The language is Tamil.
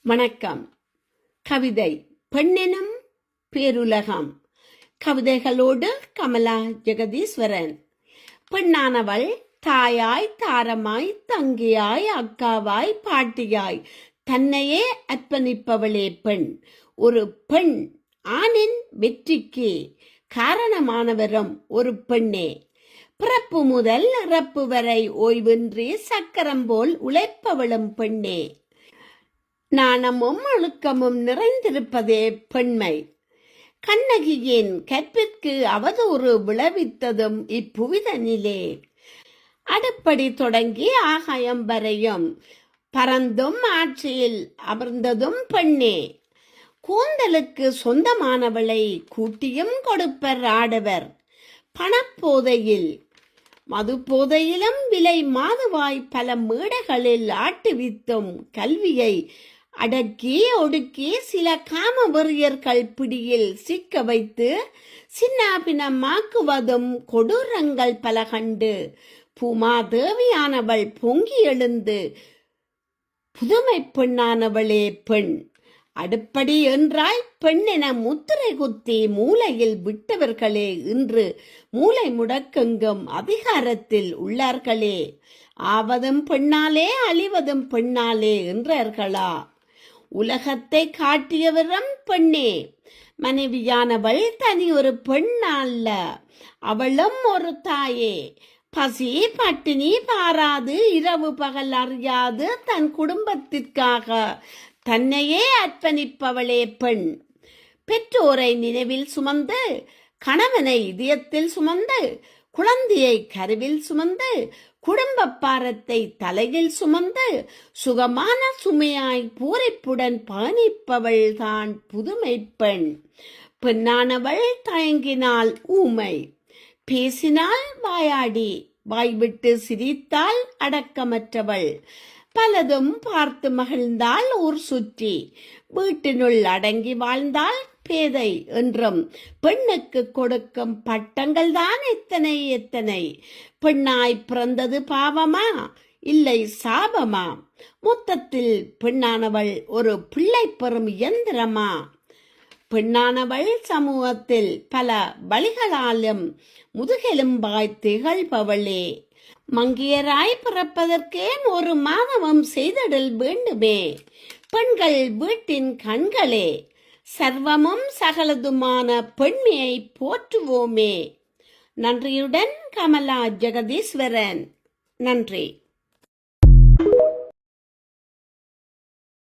வணக்கம். கவிதை பெண்ணெனும் பேருலகம். கவிதைகளோடு கமலா ஜெகதீஸ்வரன். பெண்ணானவள் தாயாய், தாரமாய், தங்கியாய், அக்காவாய், பாட்டியாய் தன்னையே அர்ப்பணிப்பவளே பெண். ஒரு பெண் ஆணின் வெற்றிக்கு காரணமானவரும் ஒரு பெண்ணே. பிறப்பு முதல் இறப்பு வரை ஓய்வின்றி சக்கரம் போல் உழைப்பவளும் பெண்ணே. நாணமும் அழுக்கமும் நிறைந்திருப்பதே பெண்மை. கண்ணகியின் கற்பிற்கு அவதூறு விளைவித்ததும் இப்புவிதனிலே. அடுப்படி தொடங்கி ஆகாயம் வரையும் பறந்தும் ஆட்சியில் அமர்ந்ததும் பெண்ணே. கூந்தலுக்கு சொந்தமானவளை கூட்டியும் கொடுப்பர் ஆடவர். பணப்போதையில் மது போதையிலும் விலை மாதுவாய் பல மேடைகளில் ஆட்டுவித்தும் கல்வியை அடக்கி ஒடுக்கி சில காம வெறியர்கள் பிடியில் சிக்க வைத்து சின்னாபினமாக்குவதும் கொடூரங்கள் பல கண்டு பூமாதேவியானவள் பொங்கி எழுந்து புதுமை பெண்ணானவளே பெண். அடுப்படி என்றாய் பெண் என முத்திரை குத்தி மூலையில் விட்டவர்களே இன்று மூளை முடக்கெங்கும் அதிகாரத்தில் உள்ளார்களே. ஆவதும் பெண்ணாலே அழிவதும் பெண்ணாலே என்றார்களா? உலகத்தை காட்டியவரும் பெண்ணே. மனைவியானவள் தனி ஒரு பெண் அல்ல, அவளும் ஒரு தாயே. பசி பட்டினி பாராது இரவு பகல் அறியாது தன் குடும்பத்திற்காக தன்னையே அர்ப்பணிப்பவளே பெண். பெற்றோரை நினைவில் சுமந்து, கணவனை இதயத்தில் சுமந்து, குழந்தையை கருவில் சுமந்து, குடும்ப பாரத்தை தலையில் சுமந்து சுகமான சுமையாய் பூரிப்புடன் பயணிப்பவள் தான் புதுமை பெண். பெண்ணானவள் தயங்கினால் ஊமை, பேசினால் வாயாடி, வாய்விட்டு சிரித்தால் அடக்கமற்றவள். பலதும் பார்த்து மகிழ்ந்தால் ஊர் சுற்றி, வீட்டினுள் அடங்கி வாழ்ந்தால் பேதை என்றும் பெண்ணுக்கு கொடுக்கும் பட்டங்கள் தான் எத்தனை எத்தனை. பெண்ணாய் பிறந்தது பாவமா இல்லை சாபமா? மொத்தத்தில் பெண்ணானவள் ஒரு பிள்ளை பெறும் இயந்திரமா? பெண்ணானவள் சமூகத்தில் பல வழிகளாலும் முதுகெலும்பாய் திகழ்பவளே. மங்கையராய் பிறப்பதற்கே ஒரு மாதவம் செய்திடல் வேண்டுமே. பெண்கள் வீட்டின் கண்களே. சர்வமும் சகலதுமான பெண்மையை போற்றுவோமே. நன்றியுடன் கமலா ஜெகதீஸ்வரன். நன்றி.